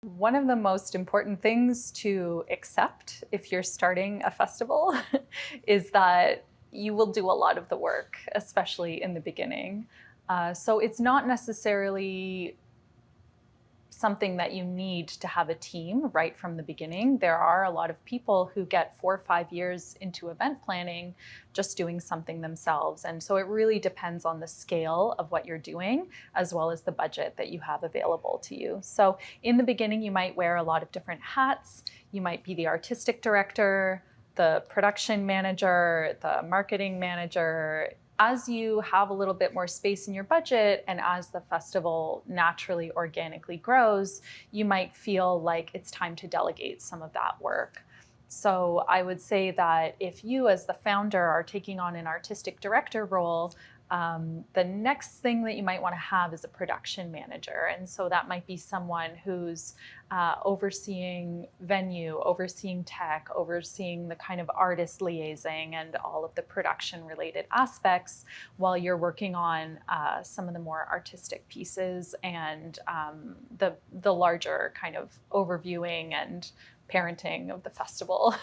One of the most important things to accept if you're starting a festival is that you will do a lot of the work, especially in the beginning. So it's not necessarily something that you need to have a team right from the beginning. There are a lot of people who get 4 or 5 years into event planning just doing something themselves. And so it really depends on the scale of what you're doing, as well as the budget that you have available to you. So in the beginning, you might wear a lot of different hats. You might be the artistic director, the production manager, the marketing manager. As you have a little bit more space in your budget and as the festival naturally, organically grows, you might feel like it's time to delegate some of that work. So I would say that if you as the founder are taking on an artistic director role, the next thing that you might want to have is a production manager. And so that might be someone who's overseeing venue, overseeing tech, overseeing the kind of artist liaising and all of the production related aspects while you're working on some of the more artistic pieces and the larger kind of overviewing and parenting of the festival.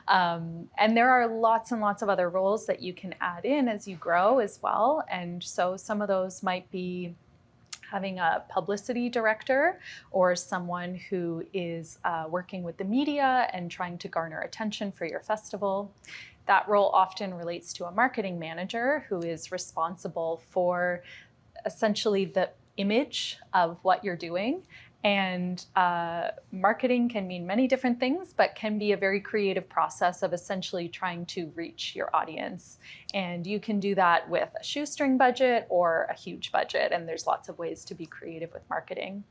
And there are lots and lots of other roles that you can add in as you grow as well. And so some of those might be having a publicity director or someone who is working with the media and trying to garner attention for your festival. That role often relates to a marketing manager who is responsible for essentially the image of what you're doing. And marketing can mean many different things, but can be a very creative process of essentially trying to reach your audience. And you can do that with a shoestring budget or a huge budget. And there's lots of ways to be creative with marketing.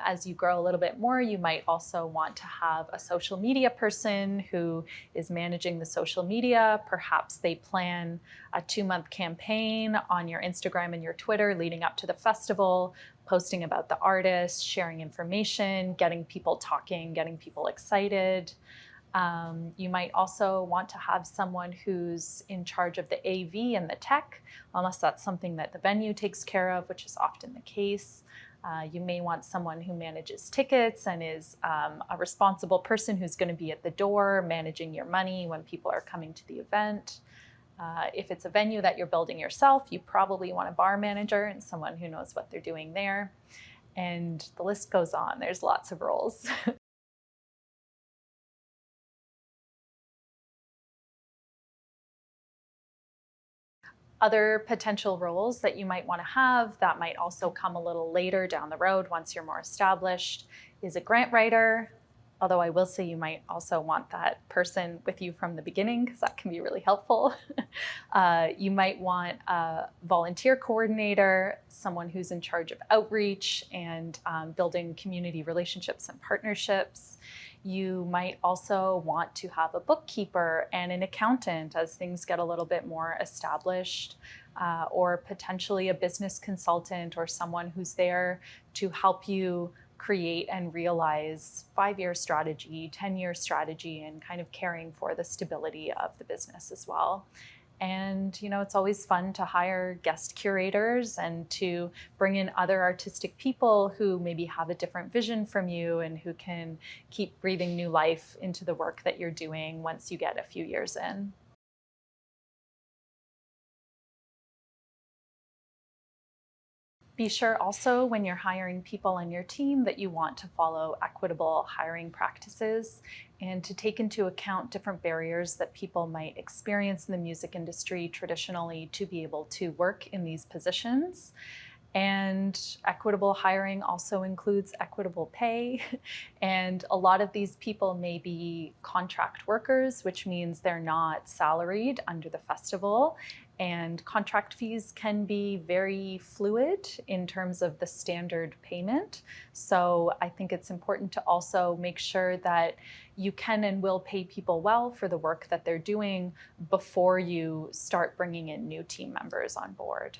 As you grow a little bit more, you might also want to have a social media person who is managing the social media. Perhaps they plan a 2-month campaign on your Instagram and your Twitter leading up to the festival, posting about the artist, sharing information, getting people talking, getting people excited. You might also want to have someone who's in charge of the AV and the tech, unless that's something that the venue takes care of, which is often the case. You may want someone who manages tickets and is a responsible person who's going to be at the door managing your money when people are coming to the event. If it's a venue that you're building yourself, you probably want a bar manager and someone who knows what they're doing there. And the list goes on. There's lots of roles. Other potential roles that you might want to have that might also come a little later down the road once you're more established is a grant writer. Although I will say you might also want that person with you from the beginning because that can be really helpful. You might want a volunteer coordinator, someone who's in charge of outreach and building community relationships and partnerships. You might also want to have a bookkeeper and an accountant as things get a little bit more established, or potentially a business consultant or someone who's there to help you create and realize 5-year strategy, 10-year strategy, and kind of caring for the stability of the business as well. And, it's always fun to hire guest curators and to bring in other artistic people who maybe have a different vision from you and who can keep breathing new life into the work that you're doing once you get a few years in. Be sure also when you're hiring people on your team that you want to follow equitable hiring practices and to take into account different barriers that people might experience in the music industry traditionally to be able to work in these positions. And equitable hiring also includes equitable pay. And a lot of these people may be contract workers, which means they're not salaried under the festival. And contract fees can be very fluid in terms of the standard payment. So I think it's important to also make sure that you can and will pay people well for the work that they're doing before you start bringing in new team members on board.